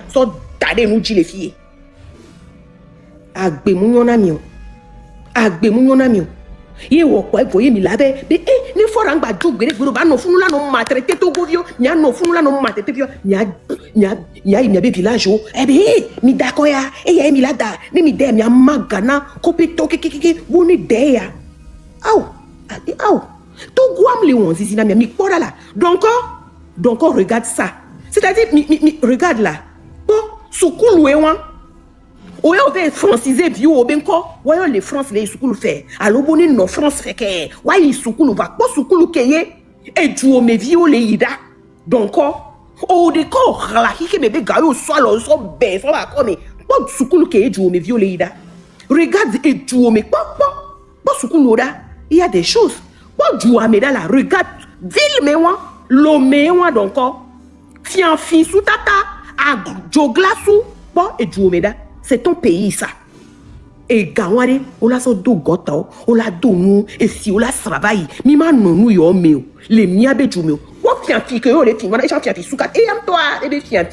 so tade nous dit les filles. Agbe munyona mio. Agbe munyona mio. Ye wo kwa voye mi labe be ni fora ngba ju gbere gbero ba no funu la no maltraiter Togo vio nya no funu la no maltraiter vio nya mi be village o e be mi d'accord ya e ya mi la da ni mi de mi amagana kopito kekeke woni de ya au Togo am le won zizi na mi pora là donc regarde ça c'est-à-dire regarde là bon soukulu e wan ou on veut franciser vieux ou bien quoi voyons les France les soukulu fait alors bonne non France fait que ouais les soukulu va pas soukulu keye et tu me vieux les ida donc au décor la qui me be gayo soit le so ben so va comme pas soukulu keye tu me vieux les ida regarde et tu me pas soukulu là il y a des choses pas du ameda là regarde ville mais moi l'homme moi donc fian fi sous tata a joglasu bon et tu me c'est ton pays ça. Et gawari, on a so do gota, on la do nous et si on la travaille, mi ma non nous yo meo, les mia be du meo. Quoi fian fi que yo les filles, on a fian fi sous kat et am toi et be fian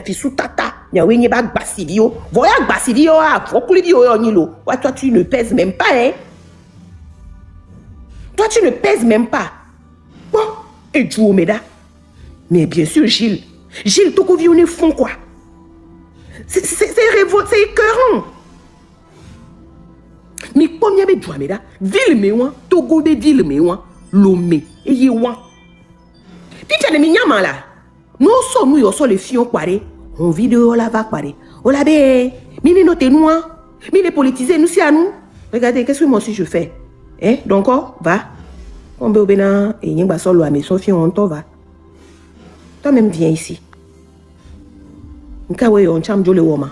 fi sous tata. Ya we ni ba basivio, voya basivio a, faut que lui yo ni lo. Toi tu ne pèses même pas hein. Toi tu ne pèses même pas. Bon, et du omeda. Mais bien sûr Gilles tout qu'on vit on est fond quoi. C'est révolte, c'est écœurant. Mais comme il y a des douameda, ville me wan, Togo be ville me wan, Lomé, et y wan. Puis tu as des mignons là. Nous sommes nous les filles on vidéo la va parler. On la be, mini noté nous, mini politisé nous si à nous. Regardez, qu'est-ce que moi aussi je fais? Hein? Donc, va. On be obéna, et y a solo à mes Sophie, on t'en va. Toi-même viens ici. Nkawe on cham jole woma.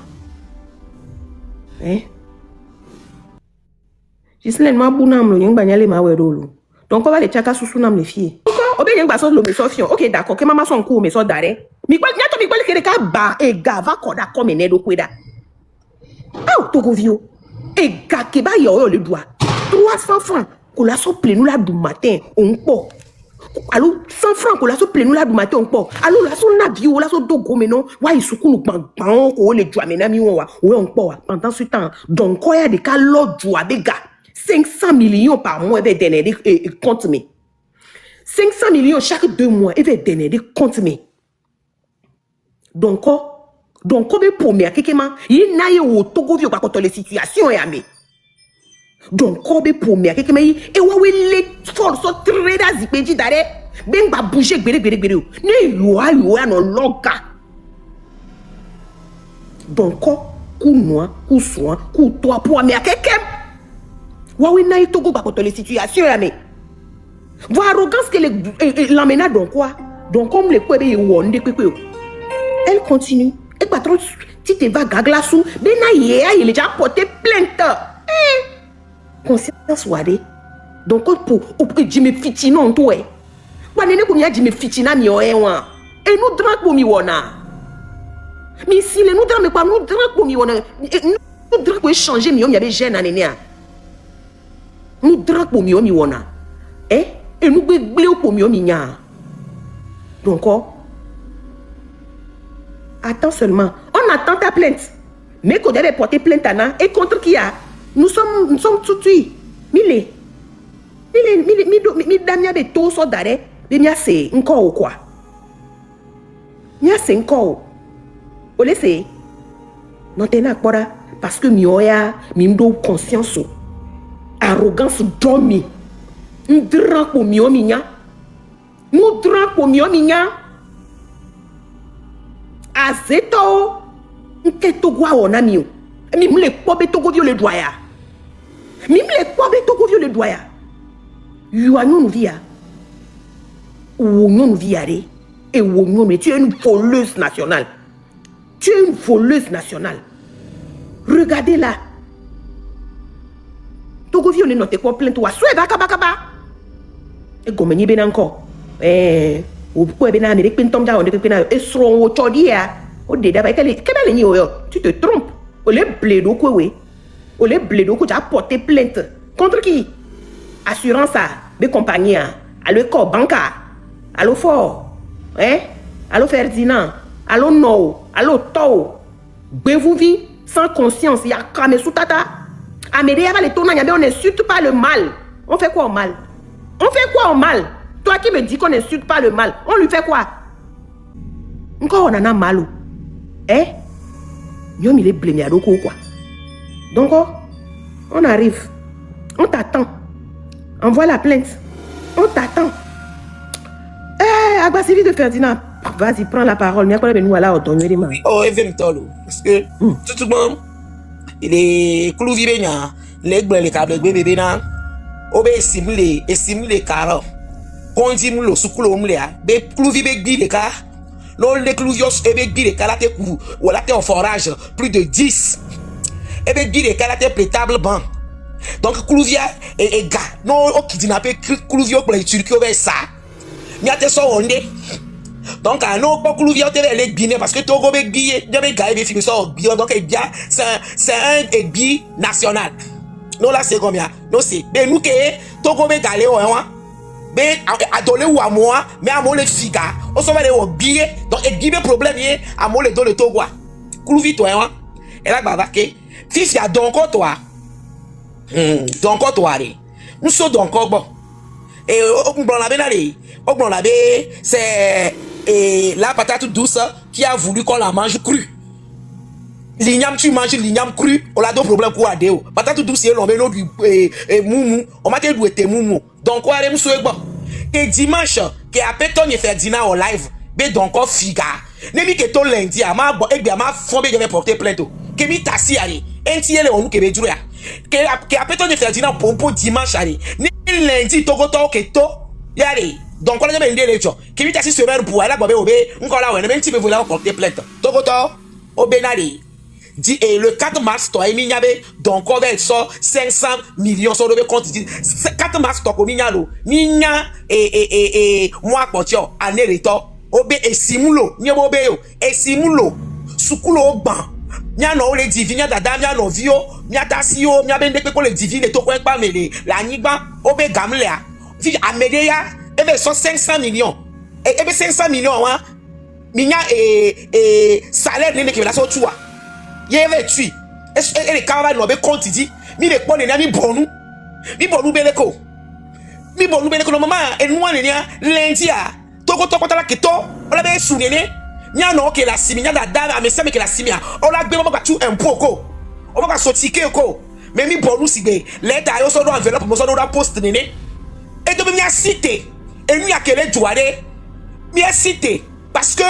Gisèle ma bunam lo yang banyale ma wedolo. Donc on va les chaka susu nam les filles. Obe yang baso lo me sofion. OK d'accord, que maman son coup me so dare. Mi kwal nyato mi kwal kere ka ba e ga va koda comme ne do kweda. Ah Togo vio. E ga ke ba yo le doigt. 300 francs. Ko la so plein nous la du matin on po. Alors 100 francs qu'on la so plein nous la du matin on po. Alors la so na bio la so do go menon wa isuku nous pan ko le doigt mena mi wa on po pendant ce temps donc quoi y a des cas l'autre doigt bega 500 millions par mois et donner des comptes mais 500 millions chaque 2 mois et donner des comptes mais donc be premier kekema yi na ye wo Togo vi o pa les situations ya me donc be premier kekema yi e wa we le force très azipedi dare ben ba bouger gbere ne yo no loga donc ku noa ku soin ku toi pour me kekem wa we na ye Togo pa les situations ya me voir arrogance que l'emmena donc quoi donc comme les kwebe wonde kwekwe elle continue et patron si tu vas gaglasou bena ye il est déjà porté plainte conscience wade donc pour jime fitino to e wa nene ko mi jime fitina mi o e wan e nous drank pour mi wona mi si le nous drank me quoi nous drank pour mi wona nous drank pour changer mi o mi abe jeune anene a nous drank pour mi o mi wona et nous gbegle pour mi o mi nya donc attends seulement. On attend ta plainte. Mais qu'on devait porter plainte Anna et contre qui a? Nous sommes tout de suite. Mi damia be to so dare. Be mia se encore ou quoi? Mia se encore. O laisse. Non tena kora parce que mi oya mi mdo conscience. Arrogance domi. Ndran ko mi o mi nya. Nous dran ko mi o mi nya. Azeto nke Togo ona miu mi mle pobe Togo vio le doya mi mle pobe Togo vio le doya yu anyon via ou nyon via re et ou nyon tu es une voleuse nationale regardez là Togo vio ne note ko plainte wa so e baka e gomenye ben encore ou pourquoi ben Amérique pintom ja on de pena e sron o chodia o de da ba kele ni yo tu te trompes o le bledo ko we o le bledo ko ja porter plainte contre qui assurance a be compagnie allo ko banca allo fort allo Ferdinand Allô no, allô to. Vous vie sans conscience, il y a cramé sous tata. Amédée va les tourner, on n'insulte pas le mal. On fait quoi au mal? On fait quoi au mal? Toi qui me dis qu'on n'insulte pas le mal, on lui fait quoi? Encore on en a mal. Eh? Yom il est blémé à l'eau quoi. Donc on arrive. On t'attend. Envoie la plainte. On t'attend. Eh, Agbassivi de Ferdinand. Vas-y, prends la parole. Oh, éventuellement. Parce que tout le monde, il est clouvi bien. Les câbles bébé nan. Obe simulé car. Quand il me le soucoule be clouvi begbi les car. Non, les clouvios et begbi les car te cou. Ou là te en forage plus de 10. Et begbi les car te plétable ban. Donc clouvia et gars. Non, au kidnappé clouvio pour les turcs over ça. Nya te so onde. Donc à non pas clouvia te les guiné parce que Togo be guié, de be gars be fini so donc c'est un egbi national. Non là c'est combien? Non c'est ben nous que Togo be galé o hein. Ben adolé ou à moi, mais à mon le figa. On se va les billet. Donc egbi be problème yé à mon le don le Togo. Clouvi toi hein. Et là bah que fils ya donc toi. Donc toi allez. Nous sommes donc bon. Et on la benale. On la c'est la patate douce qui a voulu qu'on la mange crue. L'igname, tu manges l'igname cru, on a deux problèmes pour aider. Patate douce, on met du moumou, on m'a dit d'où moumou. Donc, quoi, on est bon. Et dimanche, que a péton et Ferdinand en live, ben donc, on figa. Nemi que ton lundi, à ma fombe, je vais porter plainte. Que mi tassi, allez, un tiers, on nous que veut jouer. Que a péton et Ferdinand, pompo dimanche, allez. Ni lundi, togo, que to, yallez. Donc, on a bien des lectures. Que mi tassi semaine pour aller, encore là, on a même si vous voulez porter plainte. Togo, au benali. Et le 4 mars, toi, il y avait donc on va être 500 millions sur le compte. 4 mars, toi, comme il y a moi, quand tu as un électeur, obé et simulo, n'y a pas et simulo, soukulo ban. Nya no le divine dada nya no vio nya tasio nya bende pe ko le divine to ko pa mele la nigba obé gamlea fi amedeya e be 500 millions e be 500 millions wa minya salaire ne ke la so tuwa ye ve tui e le kaba no be compte di mi le pon ne mi bonu beleko no mama e nwa ne nya lundi a to tala keto ola be su nene nya no ke la simia dada me se me ke la simia ola gbe mo ba tu un poko o ba so tike ko me mi bonu sigbe leta yo so do envelope mo so do post nene et de me citer et nous a quel jouare bien cité parce que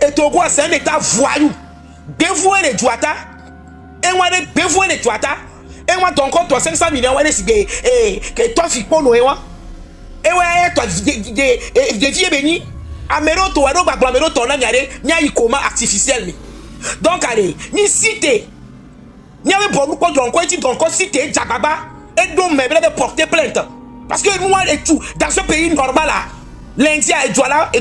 et Togo c'est un état voyou dévoué les jouata et moi les dévoué les jouata et moi donc toi 500 millions ouais sigbe et que toi fi pono et moi et ouais toi de vie béni amero to ado ba amero to na nyare nya ikoma artificiel mi donc allez ni cité ni avait bon ko donc ko ti donc cité jababa et donc me de porter plainte parce que moi et tout dans ce pays normal là l'India et doit là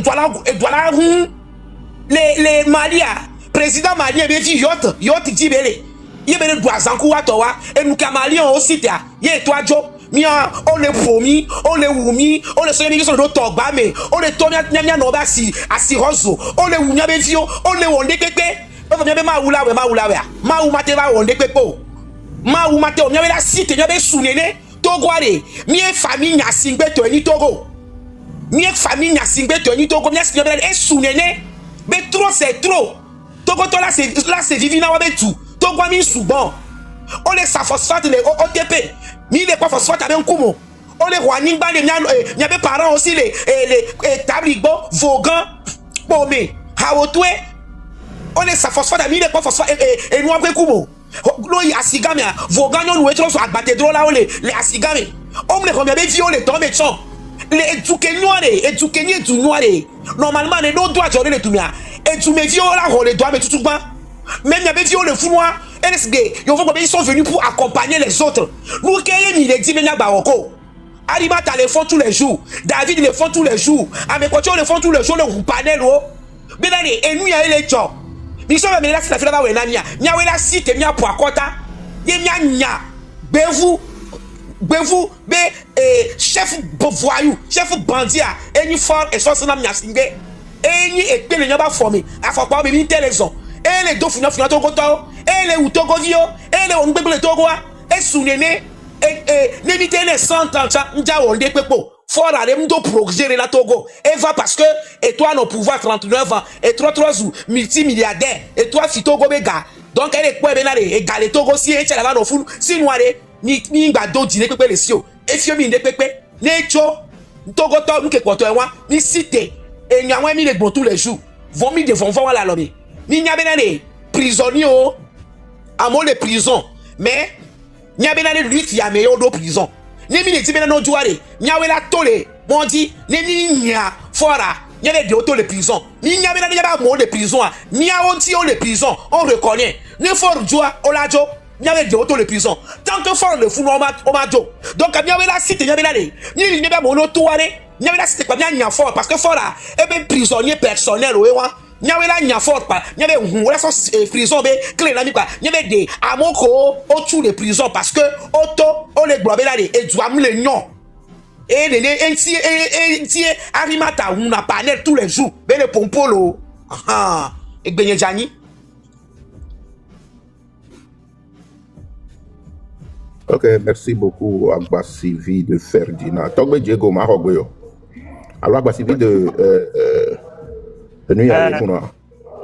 les Malia président malien be fi yacht dibele yebele doit zanku wa to wa et nous Malien aussi ta ye toi jo mia on le promis on le wumi on le soyez sur le togba mais on le tomia nya no ba si rozo on le wunya be fio on le wonde pepe on vient be ma wula ma wu mate ba wonde pepe ma wu mate on nya be la cité nya be sunene Togo ale mi famille nya singbe to ni Togo mi famille nya singbe to ni Togo nya nya be e sunene be trop c'est trop Togo to là c'est vivina wa be tout Togo mi souvent on les phosphate les OTP mi les pas phosphate avec un kumo on les roi ningba les nya be parents aussi les tabligo vogan pomé hawotwe on les phosphate mi les pas phosphate et nous après kumo lo yi asigame vogan nous etro so agbate dro là les asigame on les combien be viol les tomber chon les edukenye du noire normalement les no doit jorer les tumia et tu me viol là les doit mais tout pas même il y avait viol le fou noir LSG ils sont venus pour accompagner les autres nous qu'il les dit mais baroko Arriba les font tous les jours David les font tous les jours Amekocho les font tous les jours le panel mais là et nous il y a les gens ils sont mais là c'est la fille là où nania nya wela site nya pour akota ye nya bevu chef voyou chef bandit et ni fort et so na nya singé et ni et pe le nya ba formé afokpa be mi télévision et les do funa togo to et les utogo vio et les ongbele togo et sunene et n'évite les 100 ans nja wonde pepo fora le mdo progrérer la Togo et va parce que et toi nos pouvoir 39 ans et 3 ou multimilliardaire et toi fi Togo bega donc elle est quoi benare et galé Togo si et la no fulu si noire ni ngba do dîner pepe le sio et fio mi nde pepe necho Togo to nke kwoto enwa ni cité et nyawe mi le bon tous les jours vont mi devant la lobby ni nya benare prisonnier o amo les prisons mais nya benare lui qui a meilleur de prison ni mi ne ti benare no juare nya we la tole mondi ni nya fora nya le de auto les prisons ni nya benare nya ba mo les prisons nya on ti o les prisons on reconnaît ni for joa olajo nya le de auto les prisons tant que for le fou no ma jo donc nya we la cité nya benare ni ni ba mo no tuare nya we la cité kwa nya fort parce que fora e be prisonnier personnel o e wa nyawe la nya fort pa nyabe wala so prison be clé la mi pa nyabe de amoko o tu les prisons parce que auto on les globe là de et doam le nyon et les enti arimata una panel tous les jours be le pompolo ah e gbenye jani. Ok, merci beaucoup Agba Sylvie de Ferdinand. Togbe Diego Mahogwe. Alors Agba Sylvie de nuit à l'économie.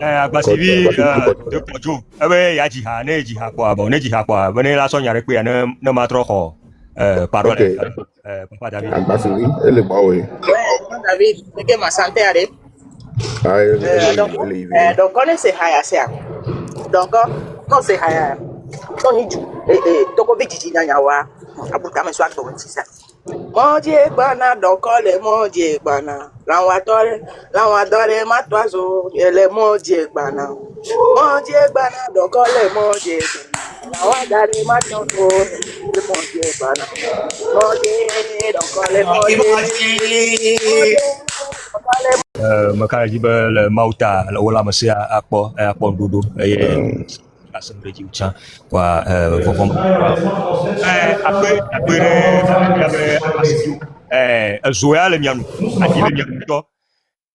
Agba Sylvie de Pojo. Ah ouais, ya jiha ne jiha kwa ba ne jiha kwa ba ne la so nyare pe ne ma tro ho parole. Papa David. Agba Sylvie, elle est bawe. Ouais, David, que ma santé arrive. Donc on est haya sea. Donc on c'est haya. On y joue. Toko viti nyanya wa. Abuta me so akbo ntisa. Mondier bana donc les mondier bana. L'enwa dore matoazo les mondier bana. Mondier bana donc les mondier. L'enwa dare matoazo les mondier bana. Mondier donc les mondier. Maka jiba le mauta le wala masia akpo ndudu assemblée du tchan wa après zoya le mianou adile mianou to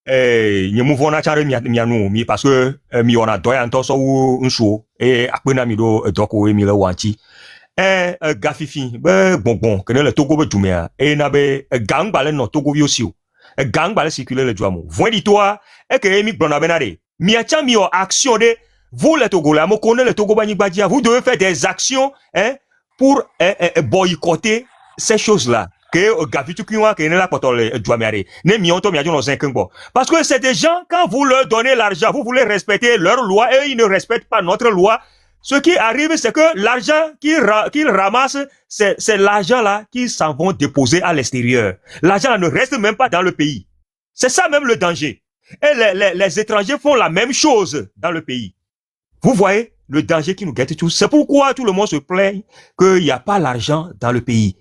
nyemu vona chare mianou mi parce que mi ona doya nto so wu nso apena mi do doko mi le wanchi gafifi be bonbon que le Togo be dumea na be gang bale no Togo vi aussi gang bale circuler le duamo voin di toi et que mi blona benare mi acha mi o action de vous les Togolais, vous connaissez les Togolais, vous devez faire des actions pour boycotter ces choses-là. Parce que c'est des gens, quand vous leur donnez l'argent, vous voulez respecter leur loi et ils ne respectent pas notre loi. Ce qui arrive, c'est que l'argent qu'ils ramassent, c'est l'argent-là qu'ils s'en vont déposer à l'extérieur. L'argent ne reste même pas dans le pays. C'est ça même le danger. Et les étrangers font la même chose dans le pays. Vous voyez le danger qui nous guette tous. C'est pourquoi tout le monde se plaint qu'il n'y a pas l'argent dans le pays.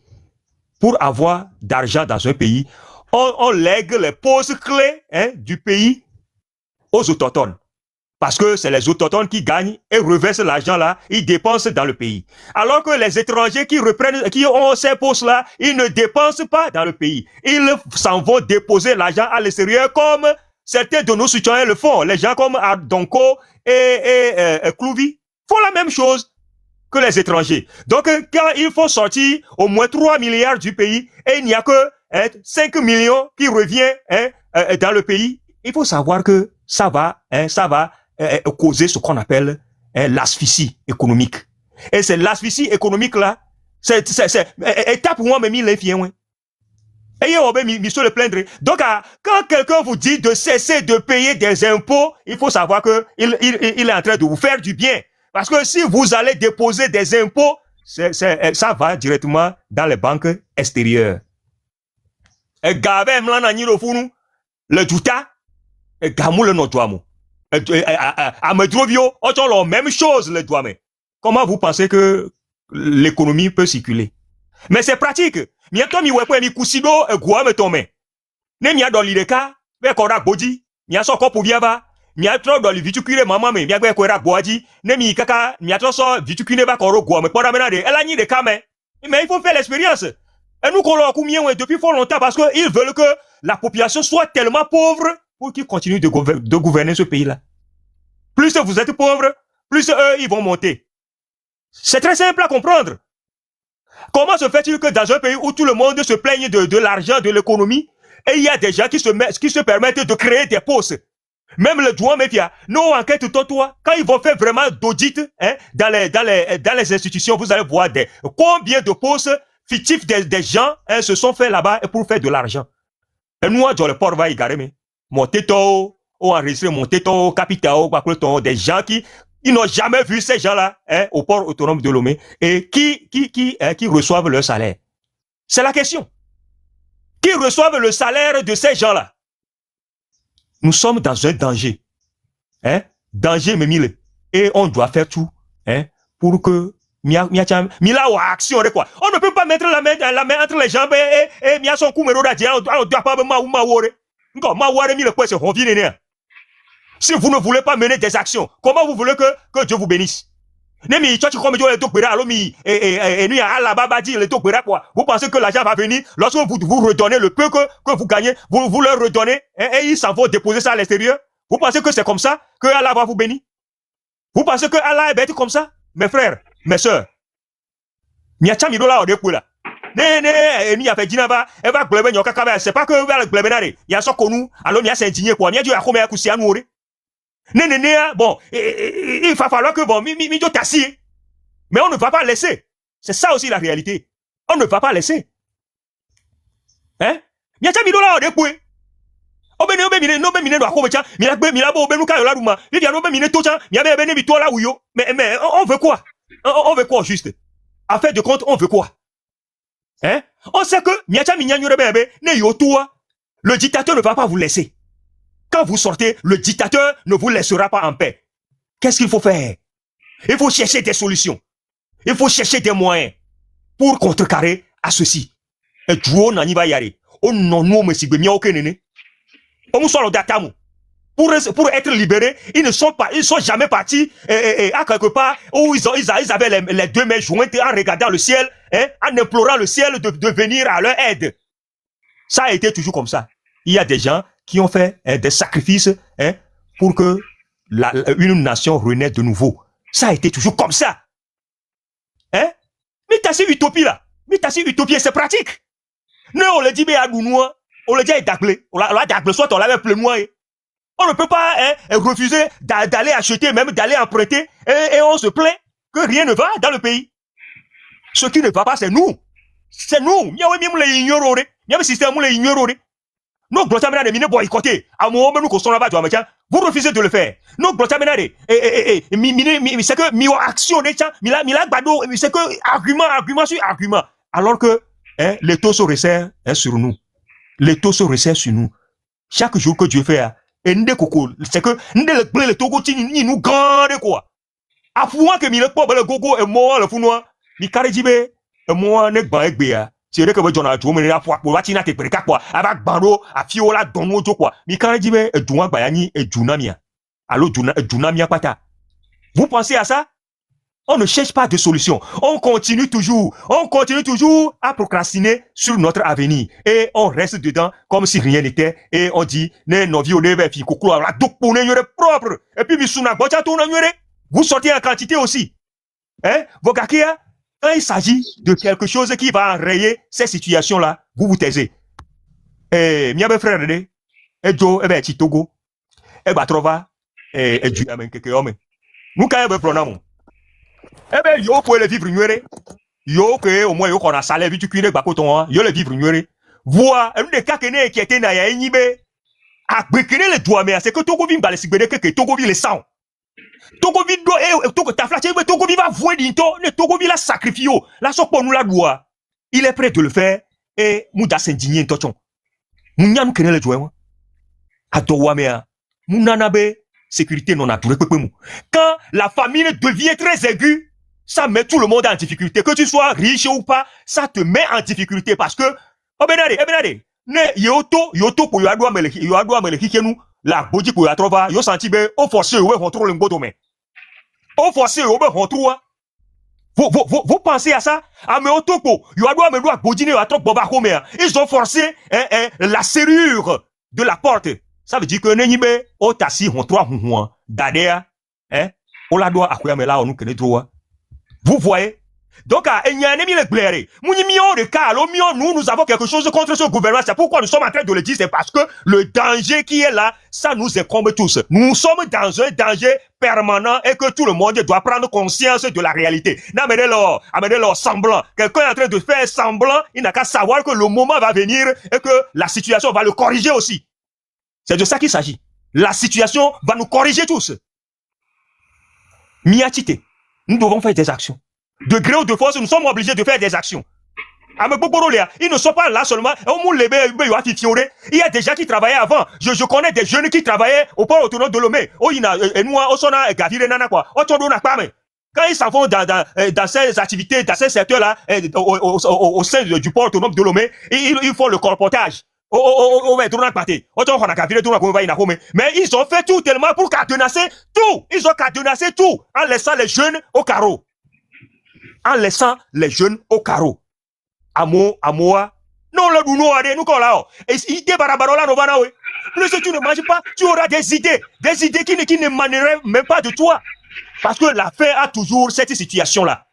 Pour avoir d'argent dans un pays, on lègue les postes clés du pays aux autochtones. Parce que c'est les autochtones qui gagnent et reversent l'argent là, ils dépensent dans le pays. Alors que les étrangers qui ont ces postes-là, ils ne dépensent pas dans le pays. Ils s'en vont déposer l'argent à l'extérieur comme certains de nos citoyens le font. Les gens comme Ardonko et Clouvi font la même chose que les étrangers. Donc, quand il faut sortir au moins 3 milliards du pays et il n'y a que 5 millions qui revient dans le pays, il faut savoir que ça va causer ce qu'on appelle l'asphyxie économique. Et c'est l'asphyxie économique là, c'est étape pour moi, mais il est fier. Ayez monsieur le plaindre. Donc, quand quelqu'un vous dit de cesser de payer des impôts, il faut savoir que il est en train de vous faire du bien. Parce que si vous allez déposer des impôts, ça va directement dans les banques extérieures. Et gavé mlana nyiro funu, le douta, et gamou le notoamo. À Medrovio, on a la même chose le douame. Comment vous pensez que l'économie peut circuler? Mais c'est pratique. Miato mi wepo mi kusido gua me tome. Ne mia do lideka, be kora boji, mia so ko pouviava, mia tro do li vitukire mama me, mia be kora boji, ne mi kaka, mia tro so vitukine ba koro gua me pora menade, elle a ni de kame. Mais il faut faire l'expérience. Et nous qu'on leur depuis fort longtemps parce que ils veulent que la population soit tellement pauvre pour qu'ils continuent de gouverner ce pays-là. Plus vous êtes pauvres, plus eux, ils vont monter. C'est très simple à comprendre. Comment se fait-il que dans un pays où tout le monde se plaigne de l'argent, de l'économie, et il y a des gens qui se permettent de créer des postes? Même le douane méfia, nos enquêtes toi, quand ils vont faire vraiment d'audit dans les institutions, vous allez voir combien de postes fictifs des gens se sont faits là-bas pour faire de l'argent. Et nous, dans le port va y garer, mon této, ou enregistrer mon této, capital, des gens qui n'ont jamais vu ces gens-là au port autonome de Lomé et qui reçoivent leur salaire. C'est la question. Qui reçoivent le salaire de ces gens-là? Nous sommes dans un danger. Danger, mais mille. Et on doit faire tout pour que Mila ou action quoi. On ne peut pas mettre la main entre les jambes et Mia son coup on doit pas si vous ne voulez pas mener des actions, comment vous voulez que Dieu vous bénisse? Vous pensez que l'argent va venir lorsque vous redonnez le peu que vous gagnez, vous leur redonnez et ils s'en vont déposer ça à l'extérieur? Vous pensez que c'est comme ça que Allah va vous bénir? Vous pensez que Allah est bête comme ça? Mes frères, mes sœurs, c'est pas que il y a ça connu, alors il y a s'indigner quoi, il y a combien bon, il va falloir que bon, mais on ne va pas laisser. C'est ça aussi la réalité. On ne va pas laisser. Il y a ça mais on veut quoi? On veut quoi juste? À fait de compte, on veut quoi? On sait que le dictateur ne va pas vous laisser. Quand vous sortez, le dictateur ne vous laissera pas en paix. Qu'est-ce qu'il faut faire? Il faut chercher des solutions. Il faut chercher des moyens pour contrecarrer à ceci. Et Dieu n'en y va y aller. On n'en nous si bien aucun néné. Pour être libérés, ils sont jamais partis à quelque part où ils avaient les deux mains jointes en regardant le ciel, en implorant le ciel de venir à leur aide. Ça a été toujours comme ça. Il y a des gens qui ont fait des sacrifices pour que une nation renaisse de nouveau. Ça a été toujours comme ça. Mais t'as cette utopie là. Mais t'as cette utopie, c'est pratique. Non, on le dit, mais à nous, on le dit à Daglé. On l'a Daglé, soit on l'avait plein noir. On ne peut pas refuser d'aller acheter, même d'aller emprunter, et on se plaint que rien ne va dans le pays. Ce qui ne va pas, c'est nous. C'est nous. Il y a les ignorer. Il y a le système les ignorer. Nous, glotamena de mine boycotter. À mon moment, nous, qu'on s'en va, vous refusez de le faire. Nous, glotamena de, c'est que, mi action, mila bado, c'est que, argument sur argument. Alors que, les taux se resserrent, sur nous. Les taux se resserrent sur nous. Chaque jour que Dieu fait, c'est que, le togo, ni nous grande, quoi. À pouvoir que mila po, le gogo, et moi, le founois, mi karejibe, et moi, nek ba ekbea. C'est vrai que vous avez dit que vous avez dit que vous avez dit que vous avez dit que vous pensez à ça? On ne cherche pas de solution. On continue toujours à procrastiner sur notre avenir. Et on reste dedans comme si rien n'était. Et on dit, propre. Et puis, vous sortez en quantité aussi. Vos gars, quand il s'agit de quelque chose qui va enrayer ces situations-là, vous vous taisez. Mes frères, Joe, Chitogo, Batrova, et Dieu, nous, quand même, prenons. Yo, pour le vivre, yo, que au moins, yo, qu'on a salaire, vite, cuire, bakoton, yo, le vivre, voir, un des cas qui était dans la Nibe, à béquer les doigts, mais c'est que Togo vit dans les cibérés, que Togo vit les sangs. Togo vit Togo ta flaché Togo va voir dinto ne Togo la sacrifier la so pour nous la doit il est prêt de le faire et muda s'indigner tochon munyam kene le doigt adowa mea munanabe sécurité non naturelle quand la famine devient très aiguë ça met tout le monde en difficulté que tu sois riche ou pas ça te met en difficulté parce que benade ne yoto pour yo me le kikenu la boji pour la trova yo senti be au forcé ouais contrôle ngoto mais au forcé au be contrôle vous pensez à ça à me otoko yo me doit boji ne atop boba comme ils ont forcé la serrure de la porte Ça veut dire que Nenyibe, o tasi hon 3 hon dadea, hein, on la doit à là on nous connaît droit. Vous voyez? Donc, il y a un ami le bléré. Nous avons quelque chose contre ce gouvernement. C'est pourquoi nous sommes en train de le dire. C'est parce que le danger qui est là, ça nous incombe tous. Nous sommes dans un danger permanent et que tout le monde doit prendre conscience de la réalité. Amenez leur semblant. Quelqu'un est en train de faire semblant, il n'a qu'à savoir que le moment va venir et que la situation va le corriger aussi. C'est de ça qu'il s'agit. La situation va nous corriger tous. Miatite, nous devons faire des actions. De gré ou de force, nous sommes obligés de faire des actions. Ils ne sont pas là seulement. Il y a des gens qui travaillaient avant. Je connais des jeunes qui travaillaient au port autonome de Lomé. Quand ils s'en vont dans ces activités, dans ces secteurs-là, au sein du port autonome de Lomé, ils font le colportage. Mais ils ont fait tout tellement pour cadenasser tout. Ils ont cadenassé tout en laissant les jeunes au carreau. En laissant les jeunes au carreau. Amoa. Non, le nous qu'on là. Et idée barabarola novana, oui. Mais si tu ne manges pas, tu auras des idées qui ne maneraient même pas de toi. Parce que la faim a toujours cette situation-là.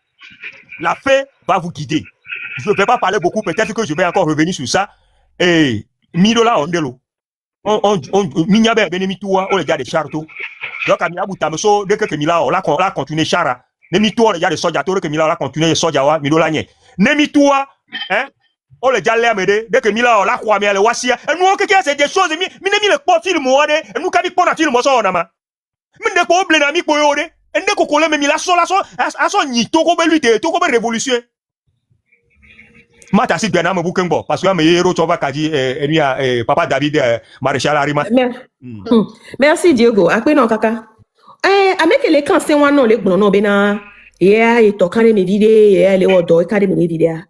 La faim va vous guider. Je ne vais pas parler beaucoup, peut-être que je vais encore revenir sur ça. Et, Midola Ondelo. Minyabe Benemitua, on les gars de Charto. Donc, à Miabu Tameso, dès que Mila, on l'a continué Chara. Nemi-toi, les gars de soja, que Mila a continué le soja, Midola Nye. Nemi-toi, hein, on les gars l'aimé, dès que Mila a la croix, mais elle wassia. Et nous, c'est des choses, mais n'aimez le pas film, et nous, quand il prend un film, ça, on a ma. Mais ne pas oublier l'ami pour y et ne pas coller, mais Mila, à son nid, tout comme lutter, tout comme révolution. Mata si bien me bouquin parce que mes héros tu vas kadi papa David maréchal Arima. Merci Diego. Après non kaka. Avec les cancers non les non bena. Et tokane me vide et les odo e kade me vide.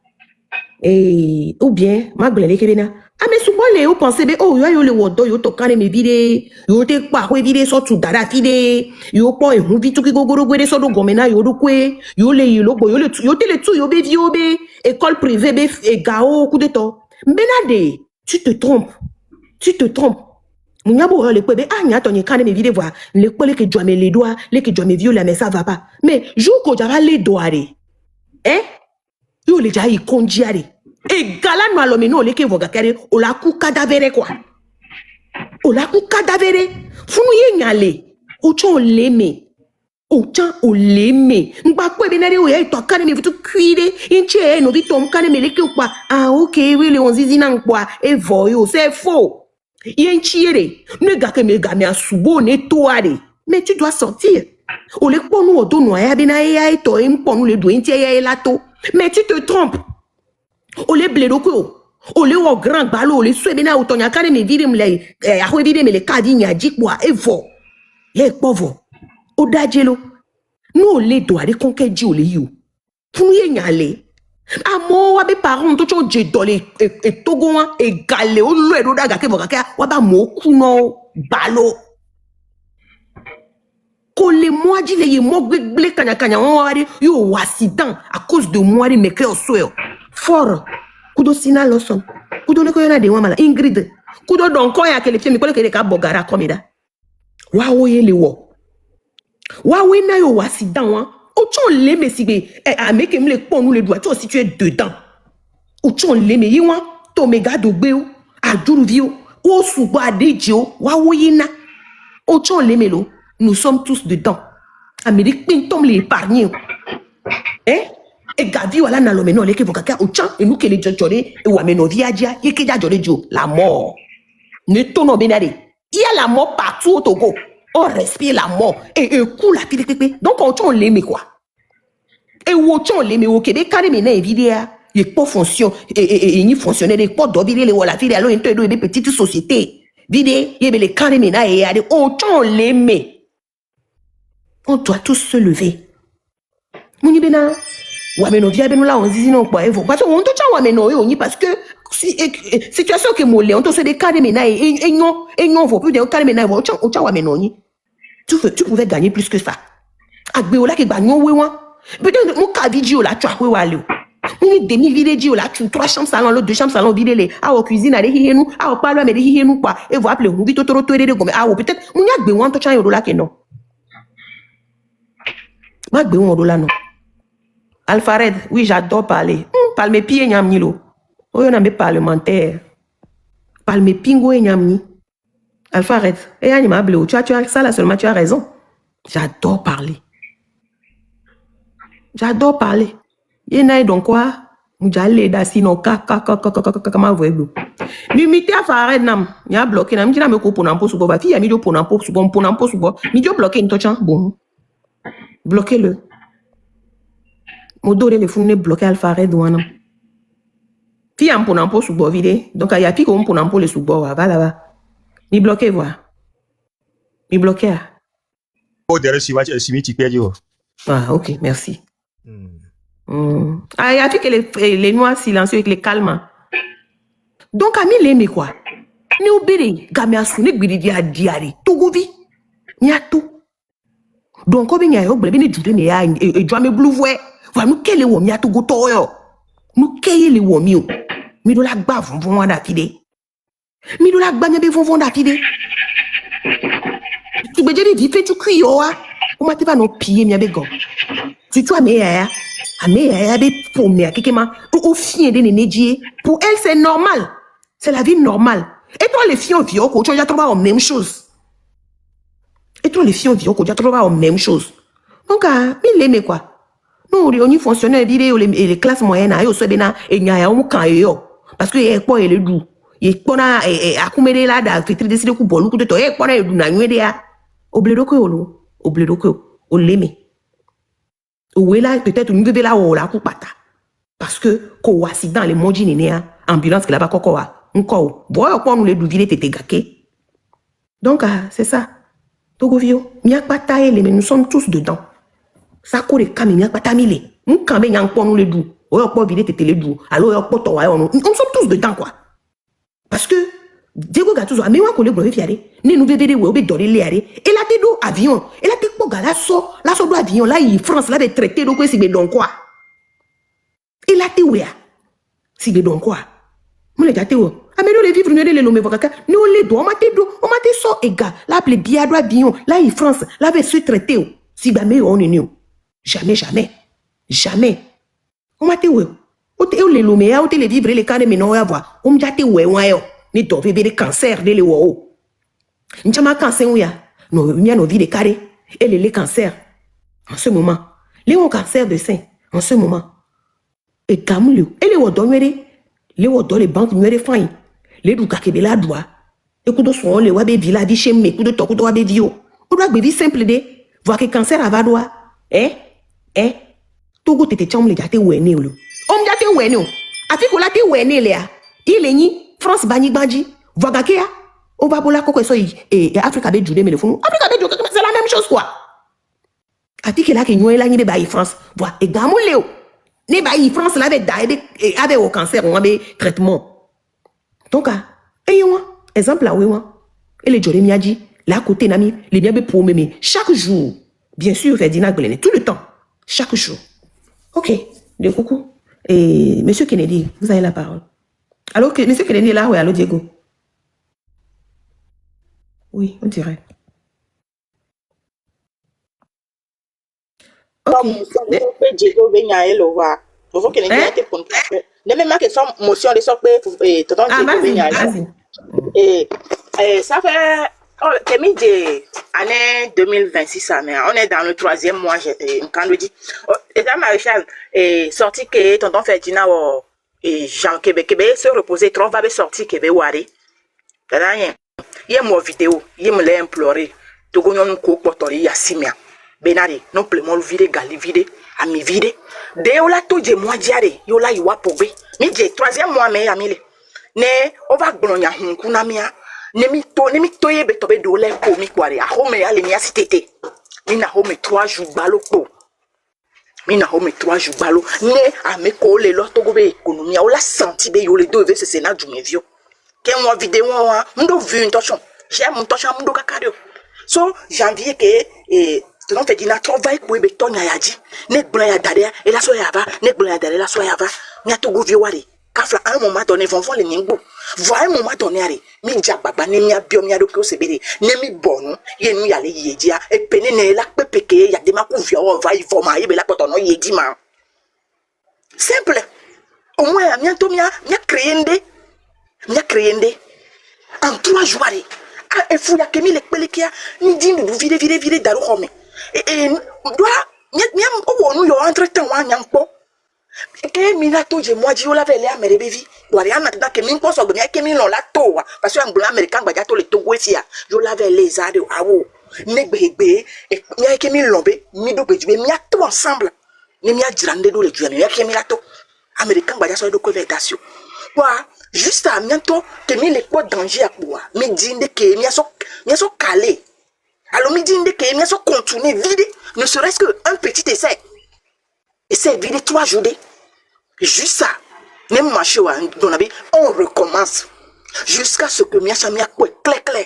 Et ou bien magbele ke bena. Mais souvent les ou penser be oh yo le odo yo tokane me vide. Yo te pa ko vide so tu dara vide. Yo po e hu vitu ki gogoro gwede so do gomena yo do kwe. Yo le yo bo yo le yo te le tu yo be vi be. École privée, et gao, coup de temps. Benade, tu te trompes. Tu te trompes. Mounyabo, le kwebe, nya ton yekane me vide voir. Le kwele que doit me les doigts, les que doit me violer, mais ça va pas. Mais, jour qu'on java les doigts, hein? Yo le jai kondiare. Et galan malomino, le que voga kare, o la kou cadavere quoi. O la kou cadavere. Founou nyale. O chon leme. Autant au lémé. N'ba quoi benare ou y'a toi kane me vitu cuire. Inche no vito m'kane me leke ou quoi. Ah ok oui le on zizi nan quoi. Et voyo c'est faux. Y'a inchiere. Ne ga ke me ga me asubo ne toare. Mais tu dois sortir. O le kwa nou odo no ya bena ya eto m'pon nou le do inche ya elato. Mais tu te trompes. O le bledo ko. O le o grand balo o le sou bena ou tonya kane me vide m'le ahwe vide me le kadi nya jikwa e vo. Ye pauvre. Odajelo, nous les doigts de conquérir ou les you. Pour nous y aller. Amo wabe parents tout chose dans les et togoan et galé ou le do daga ke bokaka waba mokuno balo. Kole moi dit les mo gbegle kanya kanya on wari yo accident à cause de moi les meke au soyo. Fort. Kudo sina loson. Kudo le ko yana de wamala Ingrid. Kudo don ko ya ke le fie mi kole ke ka bogara komida. Wa oye le wo. Waouh, na yo accident, hein. Ou tu les mais si avec me les pon nous les doigts, tu si tu es dedans. Ou tu les mais yon, to mega do beu, a duruvio, ou suba dejo, waouh yina. Ou tu les melo, nous sommes tous dedans. Amérique pintom les épargner. Hein? Et gavi wala na lo meno le ke vokaka ou chan et nous que les jojore et ou ameno viadia, et que jojore jo, la mort. Ne tono benade. Il y a la mort partout au Togo. On respire la mort et coule la pile. Donc on l'aime quoi. Et où on l'aime au Québec quand même une vidéo il pas fonction et ni fonctionner les pas d'obéir les wala vidéo alors into des petites sociétés vidéo il y a les quand même et on l'aime. On doit tous se lever. Moni bena wa meno via beno là on dit non quoi parce qu'on doit wa meno yo ni parce que situation que molé on te se des quand même et non faut plus de quand même on wa meno ni. Tu pouvais gagner plus que ça. Agbeola qui gagne oui. Peut-être mon cavidjo là tu as oui wale. Mon ni demi vide dit là tu 3 chambres salon l'autre 2 chambres salon vide les ah au cuisine aller hihi nous ah au parloir mais hihi nous quoi et vous appelez vous vite toro toro de comme ah peut-être mon ya gbe wan to chan là que non ma gbe wan là non Alfred oui j'adore parler parle mes pieds nyamni lo oh on a mes parlementaire parle mes pingo et nyamni Alfred et animable tu as ça là seulement tu as raison j'adore parler Yena donc quoi Mujale da sino kama voyez mi mité à faire nam ya bloqué nam dina me ko pour n'importe quoi fille mi do pour n'importe quoi mi do bloqué une touch bon bloquez le modore le fune bloqué alpha red wana fille am pour n'importe quoi vide donc il y a plus comme pour n'importe le sous-bord va là-bas mi bloqué voir mi bloqué Oh, derrière, si tu perds, ah ok merci Ah, il y a plus que les noirs silencieux et les calmes. Donc, ami l'aimé quoi? Ni obéri, gamé a sonné gbidi dia diari. Tout govi, ni a tout. Donc, quand il y a eu blé, ni jure ni a et jamais blue voix. Voilà, nous quel est wo mi a tout goto yo. Nous quel est le wo mi o. Mi do la gba vont d'afide. Mi do la gba nyabe vont d'afide. Tu be jeri vite tu crie yo a. O ma te va no piller mi abego. Si tu as meilleur. Pour elle, c'est normal. C'est la vie normale. Et toi, les filles, tu as trouvé la même chose. Donc, il aimait quoi? Nous, on y fonctionne vidéo les classes moyennes, et il y a un camp. Parce que il y a quoi, il est doux. Il y a quoi, il y a quoi, il y a quoi, il y a quoi, il y a quoi, il y a quoi, il ou là peut-être nous devons là où la coupata parce que ko accident les moji nénéa ambulance que là-bas kokoa encore boy quoi nous les douviller tété gaké donc c'est ça togovio miak bataille mais nous sommes tous dedans ça court les camions miak batamile nous quand même encore nous les dou ou pas vider tété les dou alors on sommes tous dedans quoi parce que Diego Gattuso, mais on collègue fiaré, ne nous verrez où on doré l'air, et la tête d'eau avion, et la tête d'eau la so d'eau avion, là, il France, là, des traités d'eau, c'est donc quoi? Et la tête où c'est donc quoi? Mon les gâtés où? Ah, mais nous les vivres, nous les nommés, nous les doigts, on m'a dit so, égard, là, appelé biadro avion, là, il France, là, avec ce traité où, si jamais on est nous. Jamais. On m'a dit où? On les nommés, on les vivres, les carrés, mais non, on va voir. On m'a dit où, ni to bébé cancer de le wo n'chama cancer ou ya no mia no vie de carré et les cancers en ce moment les cancer de sein en ce moment et kamulu et les wo donwere les wo do les banques nwere fain les du kakebela doa et kudo so le wa be villa bi chez me kudo to kudo wa be vio o doa be simple de voir que cancer ava doa to go tete cham le jate wene o om jate wene o afi ko la te wene le a il est ni France bani banji vagakea on va bola koko so et Afrique be jude mais le fond Afrique be jude c'est la même chose quoi ati que là que nous là ni be baï France voilà et gamou léo ni baï France là avec avec au cancer on a des traitements donc ayons exemple là oui moi et les jolé miadi là côté nami les bien be pour mémé chaque jour bien sûr Ferdinand Glené tout le temps chaque jour OK de coucou et monsieur Kennedy vous avez la parole. Alors que monsieur Kennedy est là, oui, allô Diego. Oui, on dirait. Ok. Diego Benyaelo va. Il faut Kennedy ait été pour ne même que son motion de sorte que tonton Diego Benyaelo. Et ça fait termine de année 2026 mais on est dans le 3e mois quand on dit et dans Maréchal sorti que tonton Ferdinand et Jean Québec se reposer trop va sortir Québec wari rien il y a mon vidéo il me l'a imploré to go non ko potori ya simia benari non plement vide gali vide ami vide de ola to je moi diare yo la yiwa pogbe mi je 3e mois mais amile ne on va gbonya hunku na mia ne mi to ye be to be do le ko mi kware a home ya le mi asitete mi na home 3 jours balo ko mina home 3 jours balo ne ameko le lo to go be économie o la senti be yo le do ve ce sénat du mevio ke mo vidéo wa ndo vu une tochon j'ai mon tochon ndo kakario so janvier que tonton Ferdinand travaille pour beton yaji ne blanc ya dare et la soya va ne blanc ya dare la soya va nya to go viewari kafla à un moment donné vont les ningo voir un moment donné ari mi ja baba ne mia biom ya do ko sebere ne mi bonu ye nu ya le yedia e pene ne la pepeke ya de ma ku vio va y forma ye be la potono yedi ma simple au moins bientôt mia créende en 3 jours et fou ya kemi le pelekia ni dindu du vide daru home et doa mia o nu yo entre temps wa nyampo ke mi la to je moi di o la vele amere bevi do ari ana ta kemi nko so gbe kemi lo la to wa parce que anglo american gbaja to le to go fia yo la vele zade awo negbegbe e mi kemi lo be mi do gbe mi ato ensemble ni mi ajirande do le juane ya kemi la to american gbaja so do ko vetation wa juste à bientôt que mi les quoi danger à quoi mi dinde que mi so calé alors mi dinde que mi so continuer vide ne serait-ce que un petit essai vide 3 jours juste ça même marché on recommence jusqu'à ce que mi chamia quoi clair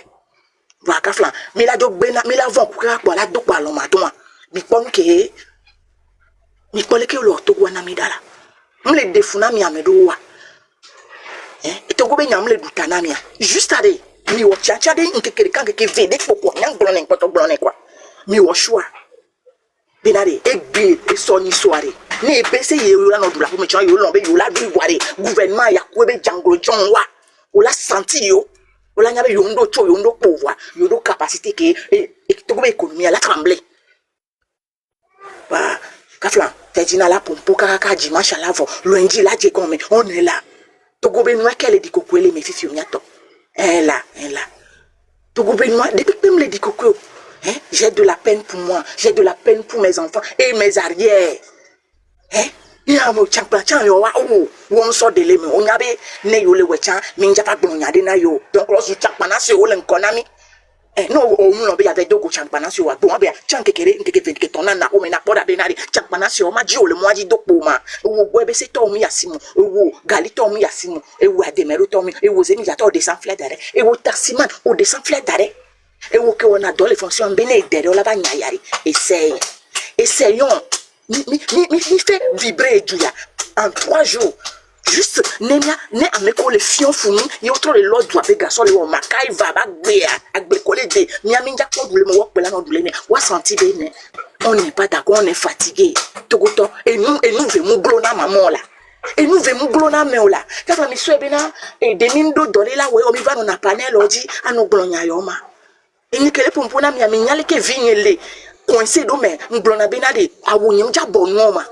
voilà kafla mi la do bena mi la vont quoi la do quoi lo matoma mi ponke mi koleke lo to wana mi dala mi le defuna mi amedo wa et to go be nyam le dutana mia juste à des mi wo chacha de nkekere kan ke vede poko nyang blone nkoto blone kwa mi wo shwa binare egbe e soni soare ni pese ye yo la no dula ko me chan yo lo be yo la du ware gouvernement ya ko be jangolo jon wa o la senti yo o la nyabe yo ndo cho yo ndo pouvoir yo do capacité ke e to go be économie la trembler ba kafla Ferdinand la pompo kaka dimanche à l'avant lundi là je comme on est là Togo Benoît qu'elle dit coco les méfis fiumiato. Elle Togo Benoît depuis que me le dit coco, j'ai de la peine pour moi, j'ai de la peine pour mes enfants et mes arrières. Ya mo champa chan yo wa o won so de le me o nyabe ne yo le wecha mi nja pa gbon nyade na yo donc lo su champa na se o le nkonami no o mu no be ya de dogo champa na se wa gbon be chan kekere nkeke ton na o me na poda be na champa na se o ma ji o le mo aji dopo ma wo bo be se to mi yasimu wo gali to mi yasimu e wo ademero to mi e wo zemi ya to de sans fleur d'arrêt e wo taximan o de sans fleur d'arrêt e wo ke wona dans les fonctions bene de la ba nyayari essayons mi fait vibrer Julia en 3 jours juste ne ameko le fion funu ni otro le lord doit be garçon le ma kai va ba gbe agbe ko le de mi aminja ko dule mo wo pe la no dule ne wa senti be ne on n'est pas d'accord on est fatigué togoto et nous vemu glona maman là et nous vemu glona me là ka mi so be na e de mindo dole la we o mi va no na panel odi anu glonya yo ma e ni kele pompona mi aminyale ke vignele coincé do me nglona be na de awo nyim ja bonu ma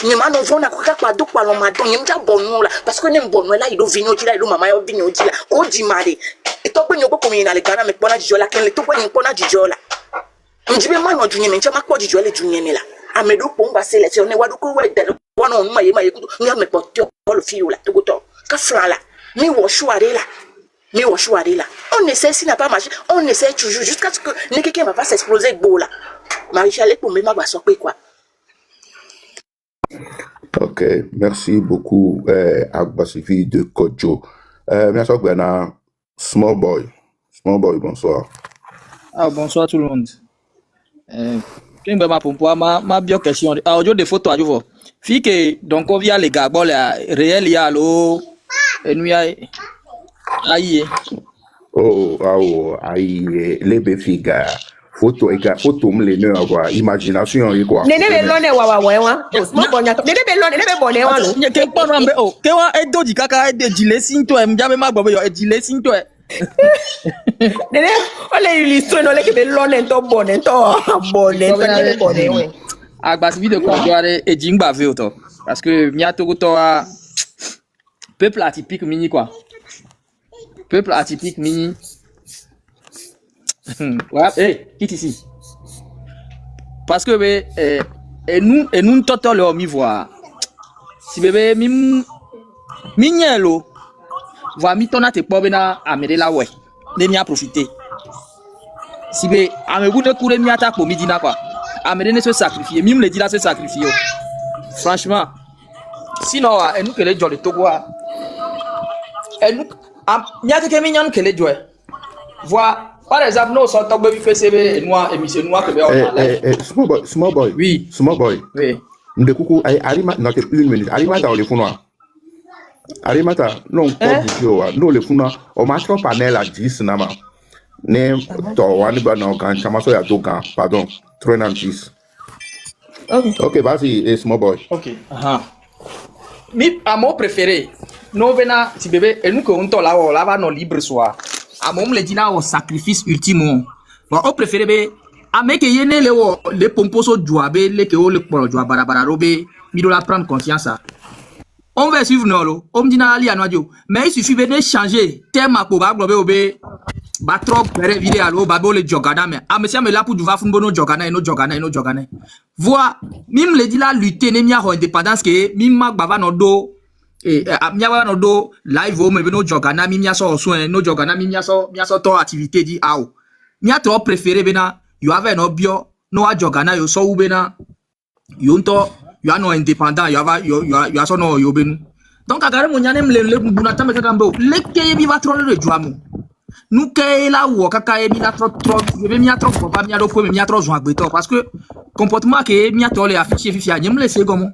nyima no vona kwa kwa do kwa lo ma do nyim ja bonu la parce que ne bonu la ido vinyo ji la ido mama yo vinyo ji la o di mare e to pe nyobo ko mi na le kana me pona jijola ken le to pe nyin pona jijola njibe ma no junye me nchama kwa jijola junye me la amedo ko ngba selection ne wadu ko we de wona onu ma ye kudu nya me potio lo fi yo la to go to ka fra la mi wo chouare la on essaie si n'a pas marché on essaie toujours jusqu'à ce que ne quelqu'un va pas s'exploser beau là Marie-Charles pour me va sortir quoi. Ok, merci beaucoup Agbasivi de Kojo. Merci beaucoup Small Boy, bonsoir. Bonsoir tout le monde. Ma bio question. Audio de photo à vous. Fille que donc on vient les gars bon réel il y a l'eau et nous aïe. Aïe les befiga. Photo me le avoir imagination et quoi. Nene be lone wa. Small boy nyato. Nene be bone wa lo. Ke pa rambe o. Ke wa e doji kaka e de jile sinto e mjabe ma gbobo yo e jile sinto e. Nene ole illustré no le ke be lone to bone we. Agbasivi de quoi doare e jingba ve to. Parce que miato to peuple atypique mini quoi. Peuple atypique mini. Ouais, quitte ici. Parce que et nous toto le mi voir. Si bébé mi nyelo va mi tona te pobena amere la we. Ne mi a profiter. Si bé amebu de coure mi ata ko mi dina quoi. Amere ne se sacrifier, mi me le dit là se sacrifier. Franchement. Sinon et nous que les jolly Togo et nous mi a que mi nyan que les joie. Voir Par exemple, nous sommes tombés avec PCB noir et monsieur noir que Small boy. Oui. Small boy. Oui. De coucou, Arima, non, une minute. Arima, t'as le fou noir. Arimata, non, pas du tout. Non, le fou noir. On m'a trop panel à 10, nama. Ne, toi, on va non, quand chamaso ya toka, pardon. Trop un 10. Ok, vas-y, small boy. Ok. Mi, à mon préféré, nous venons, si bébé, et nous que on là, on va non libre soir. À mon le dit là, au sacrifice ultime. Bon, on préféré, bé, à mec, y ene le pomposo jouabe, le que le polo joua barabara robe, mi doit prendre conscience. On va suivre nous, on me dit na ali anodio, mais il suffit de changer thème à pour baglobe obé, trop pere vidéo allo, babo le jogana, mais à monsieur me là pour du va fumbono jogana et no jogana et no jogana. Vois, mime le dit là lutter ne mia indépendance que mime mag bava no do et mia bava no do live o me no jogana mimia so soin no jogana mia so to activité di aw. Mia trop préféré bena you have no bio no a jogana yo so ubena yo nto you are no indépendant you are so no yo benu. Donc agare mo nyane le bunata me kakambo le ke bi va trop le joamu. Nous que là où kaka e mi la trop mi a trop papa mi a do mi a trop joint beto parce que comportement que mi a tole affiché fifia nyem le c'est comme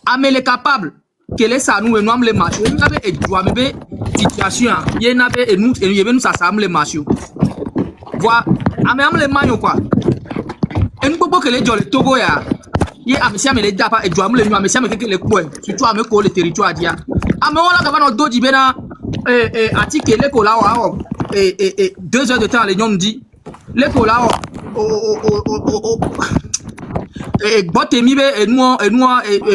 amele capable que les ça nous nous les marcher il avait et doit me situation il n'avait et nous ça le marcher voilà am les maillot quoi et nous pouvons que les jolles Togo ya ye amisia me le dapa et doit me le nous amisia me que les points surtout ame ko le territoire dia ame on la gava no do dibena article les ko là 2 heures de temps les gens nous dit les ko là botemi be et nous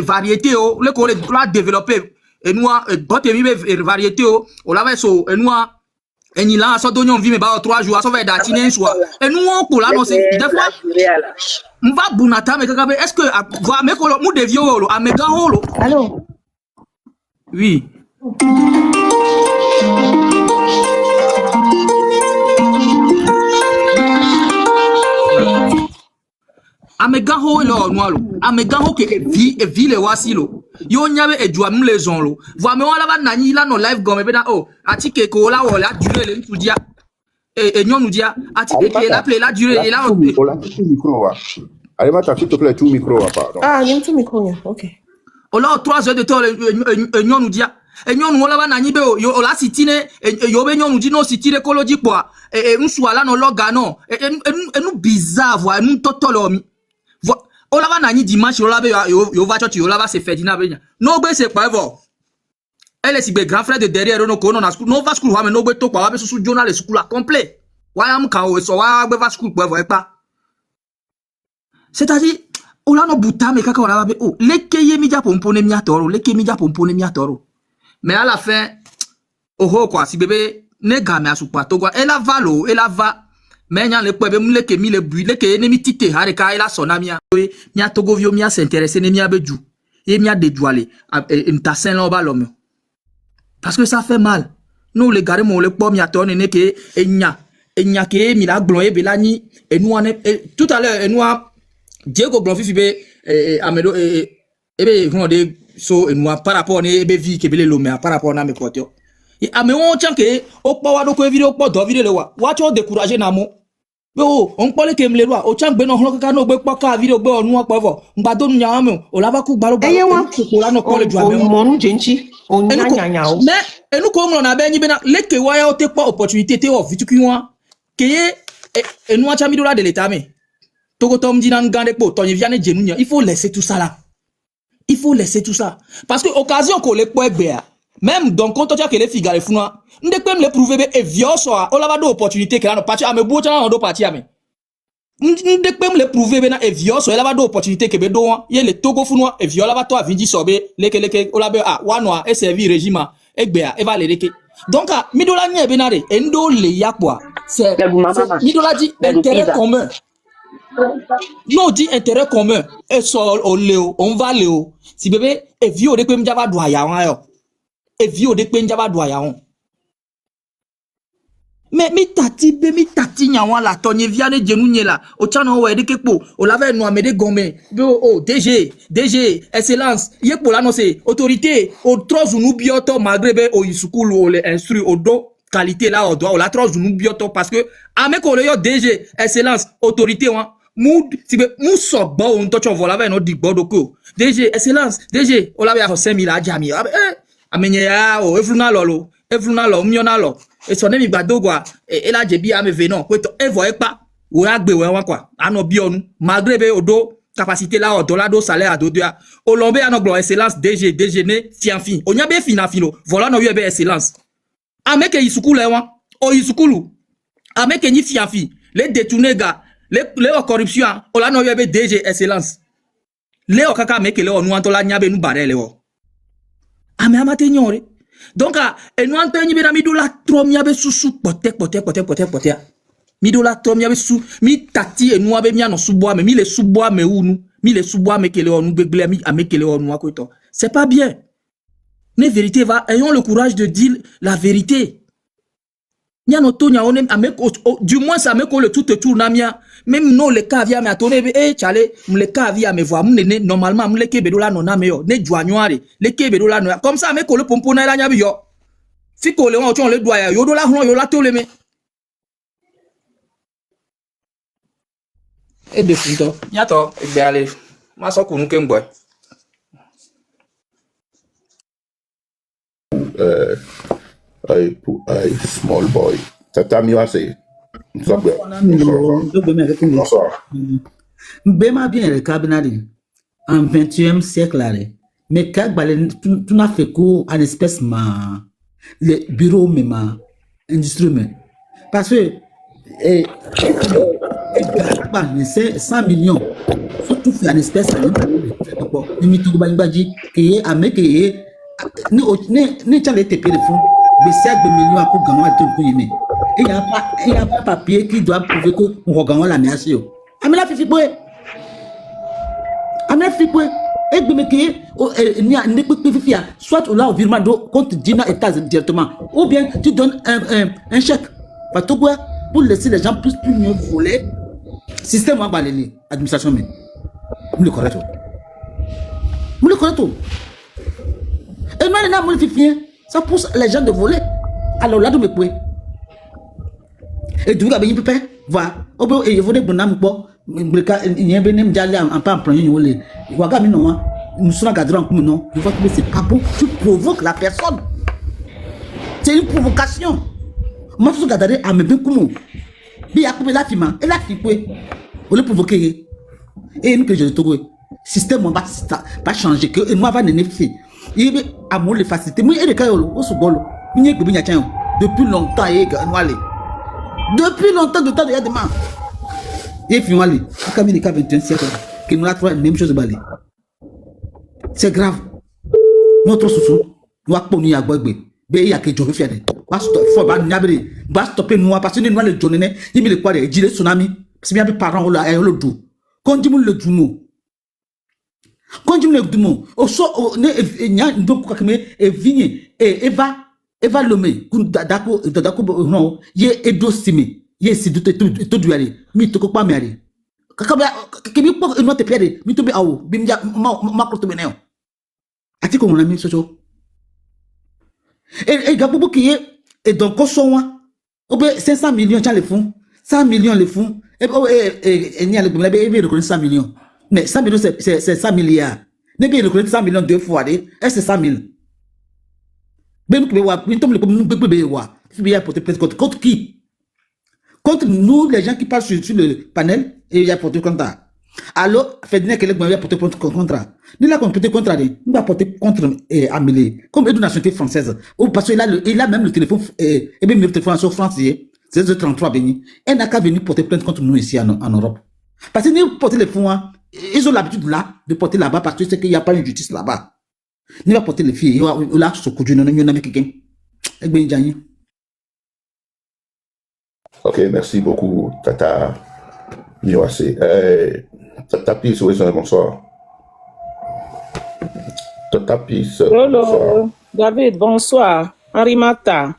variété o les ko les doit développer et nous botemi be variété o la va so et nous et ni là so donyon vi me ba 3 jours so va datiner soit et nous on ko là non c'est des fois on va bunata mais kakabe est-ce que va me ko mu devio o amega holo allô oui amegaho lo noalo amegaho ke vi le wasilo yo nyabe ejua mle zonlo vo ame wala ba nani la no live gome be na atike ko la wala durée le ntudia e nyonu dia atike ke la play la durée et là on micro wa Arimata s'il te plaît tout micro wa pardon il y a tout micro OK o la 3 heures de temps e nyonu dia e nyonu wala ba nani be yo la sitine yo be nyonu di no sitire koloji kwa nsu ala no logano nous bizarre vo nous totolomi on la va nani dimanche on la yo va church yo la va se faire dina benya no gbe se pa evo elle si be grand frère de derrière no ko no na school no va school wa me no gbe to pa wa be susu journal school la complet wa am kan o so wa gbe va school pa evo e pa c'est-à-dire on la no buta me kaka on la va be lekeye mi ja pompone mi atoro lekeye mi ja pompone mi atoro mais à la fin quoi si bébé ne game asupa to quoi elle va mais il y a les poèmes les que mi le but les que ennemi tite hare ka ila sona mia mia togo vio mia s'intéresser ne mia beju et mia de douale ta saint là ba l'homme parce que ça fait mal nous les gars mon le pom mia tonne ne que enya ke mi la glon e belani et nous tout à l'heure et nous Diego glon fifi be amedo e be vont de so et nous par rapport ne be vie que be le mais par rapport na me côté et ame on tient que o pa wa do ko vidéo po do vidéo le wa cho décourager na mo on parle que me le loi o tient gbe no hlo ka no gbe po ka vidéo gbe onu po fo ngba do nya mo o la ba ku gbaro ba ko la no ko le ju ame mo nu jenchi o nya o mais et nous comme on a ben bena le que wa ya o te pas opportunité te o vituki wa que et nous a chami do la de l'état mais to ko tom dinan gande po to via ne jenu nya il faut laisser tout ça là il faut laisser tout ça parce que occasion ko le po egbe même donc quand tu as que les figures les funa ndé peut me prouver et vieux soit on la va do opportunité que là no parti ame bo tana do parti ame ndé peut me prouver bena et vieux soit la va do opportunité que be do ye le togo funa et vieux la va to avindi sobe leke o la be wa no e servir régime egbe e va le reke donc mi do la nye benare endo le yakwa c'est mi do la dit intérêt commun non dit intérêt commun et so o leo on va leo si bébé et vieux de peut me java do ya wan yo et vieux de penja ba doya on mais mi tati nyawa la tonye via ne jenu nyela o chano we de kepo o lave no amede gome be DG excellence yepo la no se autorité o trozu nu bioto malgré be o isukulu o le instru o do qualité là, on doit, on la trop nous bioto parce que, avec le yo DG, excellence, autorité, mou sok bo, on touche, on voit là, on dit bo doko. DG, excellence, DG, on l'avait à 5 000 à Jami. Amenye ya, efluna lolo, miona lo. Et son ami bado quoi, et là, j'ai bien, mais venon, et voyez pas, ou a gbe, ouais, quoi, ano bionu, malgré be odo, capacité là, dollar, salaire, do, au lombe, à nos excellence, DG, déjeuner, fianfi. On y a bien fino, voilà, no, y a bien excellence. Ameke yisukulu, o yisukulu, ameke ni fianfi, les détournés, gars, les corruption, on l'a no, y a bien DG, excellence. Les okaka meke, les on nous la nyabe nous barre, les ame amate nyore. Donc, et nous entendons bien midola trop miabe sous pote. Midola trop miabe sous mi tati et nous abe mia no sous-bois mais mi les sous-bois mais où nous mi les sous-bois mais que les on nous begle mi ame que les on nous akoto. C'est pas bien. Mais vérité va, ayons le courage de dire la vérité. Nya no to nya on ame du moins ça me ko le tout na mia même non le cas via me atone chale le cas via me voir m'ne normalement m'le ke bedola no na me yo ne joanyoare le ke bedola no comme ça me ko le pompo na la nya bi yo si ko le on le doya yo do la hon yo la to le me e de fundo nyato e be ale ma so kunu ke ngboy a small boy. Tata mi assez. Bonsoir. Bema bien le cabinet en 21e siècle mais quand tu n'as fait qu'un espèce ma le bureau même industrie parce que c'est 100 millions surtout fait en espèce ni tout banbaji qui avec ni chale TP de fond de 7 millions pour gagner tout le il y a pas papier qui doit prouver que on gagne la merci yo amela fifi boy et de me que ni a ne peut fifi soit là au virement do compte Dina État directement ou bien tu donnes un chèque pas tout quoi pour laisser les gens plus mieux voler système en balé administration mais vous le connaissez et maintenant mon fifi ça pousse les gens de voler alors là de me pouer et du coup, il peut voir. Et il faut que nous ayons un peu en premier. Nous sommes cadrés comme non. Il faut que c'est pas bon. Tu provoques la personne. C'est une provocation. Moi, je suis cadré à me bien comme il y a coupé la fille. Et la fille, on le provoquer. Et nous, que je te dis, système va changer. Que moi, va nénéfier. Il y a un mot de facilité. Moi, il y a un second. Depuis longtemps, il y a depuis longtemps de temps de demain. Et puis aller, comme il est 21e siècle, qui nous a trouvé la même chose de Bali. C'est grave. Notre sous nous a pris à Boybe. Mais il y a que Dieu fait. Va stopper nous parce que nous le donner. Il me le quoi il dit le tsunami. C'est bien mes parents là le dou. Quand tu me le doumo. Au so il y a donc quoi que et vigne et Eva Lomé, d'accord, non, yé edostime, yé si tout du aller, mi to pas mari. Kakaba, kimi pas une autre pierre, mi to be aou, bimja, ma crotte beneo. Ati comme on a mis ce jour. Et Gabou qui est, et donc, Kossoa, ou 500 millions, tiens les fonds, 100 millions les fonds, et n'y a le reconnaître 100 millions. Mais 100 millions, c'est 100 milliards. Ne bien reconnaître 100 millions 2 fois, c'est 100 000. Contre qui? Contre nous, les gens qui passent sur le panel, et il y a porté contre. Alors, Fédéral Québec m'a porté contre. Nous l'avons porté contre. Nous l'avons porté contre Amélie, comme une nationalité française. Parce qu'il a même le téléphone, et même le téléphone sur français, c'est le 33 béni. Et n'a qu'à venir porter plainte contre nous ici en Europe. Parce que nous portons les fonds, ils ont l'habitude là, de porter là-bas, parce que c'est qu'il n'y a pas de justice là-bas. Ni va porter les filles, il a ce coup de quelqu'un. Ok, merci beaucoup, Tata Mioase. Tata Peace, oui, bonsoir. Tata Peace. Hello, David, bonsoir. Henri Mata.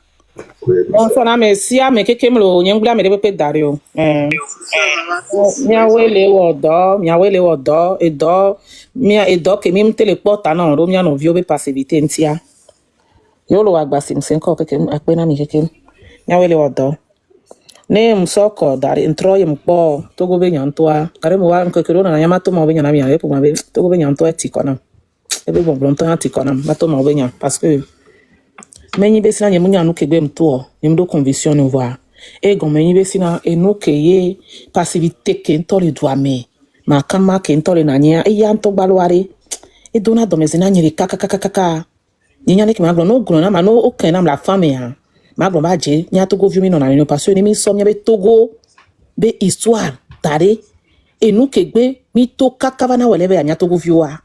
Bonsoir, merci. Mais quelqu'un me l'a dit, mais je vais Dario. Miawele wodo, edo, que même téléporte à non, romia no vieux passivité ntia. Yo lo agbasim senko quelqu'un, akpena mi quelqu'un. Nyawele wado. Ne msoko dari intro ye mpo togo be nyantoa. Kare mo wa nkekero na yamato mo be nyana mi ayepo ma be togo be nyantoa tikona. Ebe bon blonton tikona mato mo be nya parce que menyi be sina nyemunya no kegbe mto nyemdo conviction no voir. E gon menyi be sina eno keye passivité ke ntole douame. Ma kama ke ntole na nya e ya nto gbalware. E dona do mezina nyiri kaka. Ninya ne ki ma no gro na ma no okena la femme ya. Ma gro ba je nya to go vieux mi non na no parce que mi som nya be togo be histoire tare e nu kegbe mi to kaka na wele be nya to go vieux wa.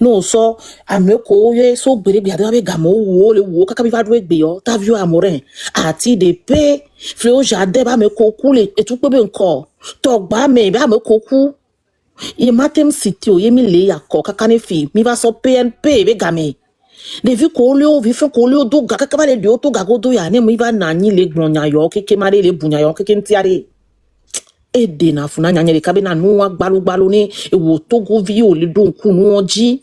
No so ameko ye so gbere bi adabe gamo wo le wo kaka bi va do egbe yo ta vieux amorin ati de pe freo jade ba me koku le etupe be nko to gba me ba me koku ye matem city o ye mi le yakọ kaka ne fi mi va so PNP be game de vu ko le o vi fe ko le o do ga kaka ba le do to ga go do ya ne mi va na nyi le gbronya yo keke mare le bunya yo keke ntiare ede na funa nya le kabe na nu wa gbalu ni ewo to go vi o le do nku nu oji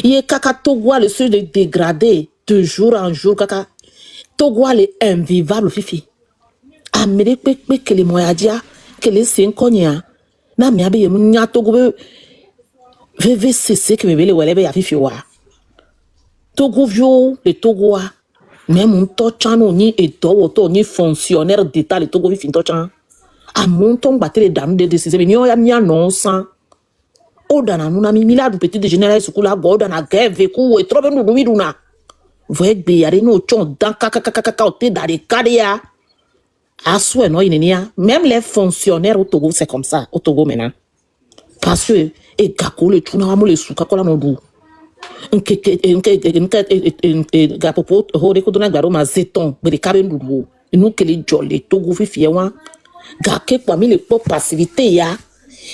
ye kaka to go le se dégrader de jour en jour kaka to go le invivable fifi amere pe kele moyadia kele se nkonya na mi abe yemu nya to go be VVCC que me bele wele be ya fifi wa Togo vio le Togo a même un tochano ni edo to ni fonctionnaire d'état le Togo fifi tochan a monton battre les dames de décision mais yo ya mi non sans odana nuna mi miladu petit déjeuner sukula goda na geve ku e trobe ndu widuna voye gbe yare no chon dan kaka o te dare kadia aswe no inenia même les fonctionnaires au Togo c'est comme ça au Togo maintenant parce que e gako le tuna mo le suka kola no du nke gapopo hore ko dona garo ma zeton be kabe ndu nu kele jole Togo fifi wa gake kwa mi le po passivité ya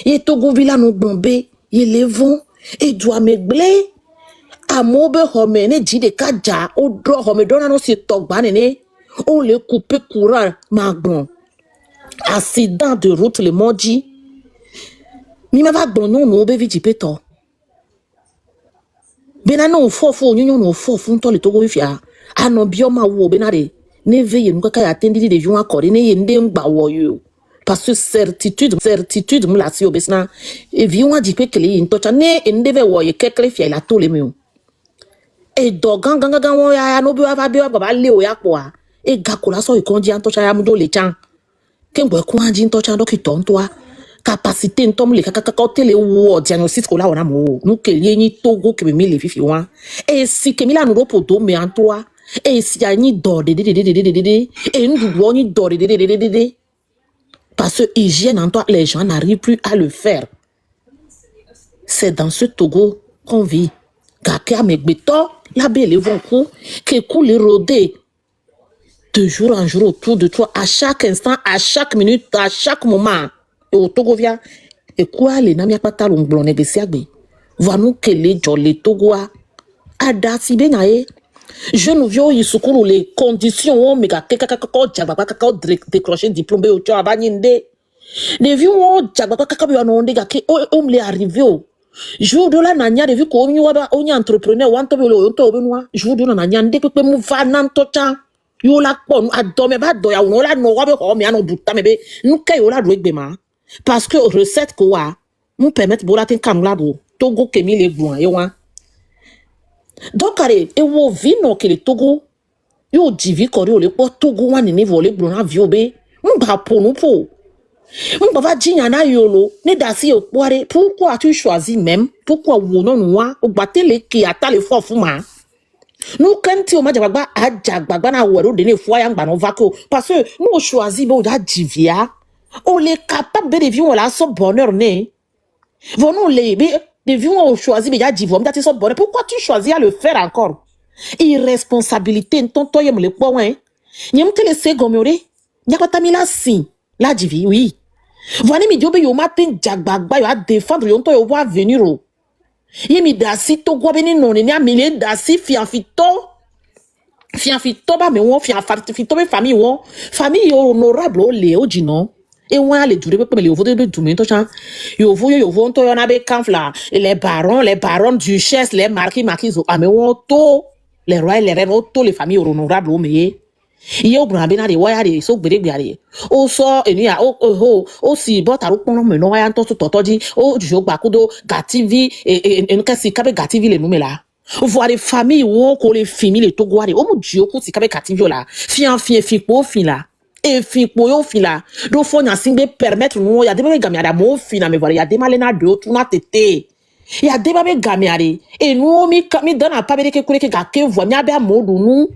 ye Togo villa no bombe ye levon e doit me blé amobe home ne jide kaja o dro home dona no si togba ne o le couper courant magbon accident de route le moji mi ma va gbon no be viji peto benana o fofo nyonyo no fofo nto le Togo fia ano bioma wo benare ne veye nuka ya tendi de vion akore ne yende ngba wo yo parce que certitude mula si obesna e vion a dipe kele yin tocha ne endeve wo ye kekle fia la to le mi e do gangan wo ya no bi wa ba le o ya po a e gakola so ikonji an tocha ya mu do le chan kengbo ku anji n tocha dokito ntoa capacité ntom le kaka tele wo diagnostic ko la wona mo nu kele yin Togo ke mi le fifi wa e si ke mi la no po do me antoa e si ya ni do de e ndu wo ni do de parce que hygiène en toi les gens n'arrivent plus à le faire. C'est dans ce Togo qu'on vit. Kaka me beto la belle vont coup que coule rodé de jour en jour autour de toi à chaque instant, à chaque minute, à chaque moment. Et au Togo via et quoi les namia pata l'onglon négociagbe. Voyons que les jolly Togoa adasi benaye. Je nous viens ici pour les conditions méga décrocher diplôme au tu abaninde les vieux jagba kaka bi ono ndega ke o mle arrivé o jour de la nanya de vu ko mi wa o nya entrepreneur wan to bi lo to bi noa jour de la nanya nde pe mu va nan to cha yo la pon adome ba do ya won la no wa be ho mi ano buta me be nu ke yo la do egbe ma parce que recette ko wa mu permettre bo la tin kam la do Togo ke mi le gboan yo wa donc allez et wo vino que le Togo yo divi kori o le po Togo wa ni vole gboan vi obe ngba po nu po ngba va jinya na yolo ne dasi o poire pourquoi as-tu choisi même pourquoi wo non wa o gbate le ki ata le fo fun ma nous quand o ma jagba ajagbagba na wero de ne fo ya ngba no vako parce que nous choisi be o da divia o le capable de vivre la so bonheur ne vont nous les des vieux ont choisi mais dit vont t'attendre bonheur pourquoi tu choisis à le faire encore irresponsabilité ton toyem le point hein nyem te laisser gomoré nya kwata mi la sin la divi oui voilà mi diobe yo matin jagbagba yo a défendre yo to yo va venir o yemi dasi to gwa beni non ni a mille dasi fianfito ba me won fianfito be famille honorable o le o jino et ouais les dure pe le vote de dumen to chan yo vo to yo na be camfla les barons duchesses les marquis o ame won to les rois les reines to les familles honorables o me Iye obra bena de waya de so gbere gbare. O so enu ya o si bota ro pon me no waya nto so totoji o jo gba kudo gativi en kasi kabe gativi le numela. Voir des familles où on les familles les togoare o mu ji oku si kabe gativi la. Fian fi po fin la. E fi po yo fin la. Do fo nya singbe permettre no ya de be gamia da mo fin na me voir ya de malena de tu na tete. Ya de ba be gamiare e no mi dana pa be ke kure ke ga ke vo mi abe amodu nu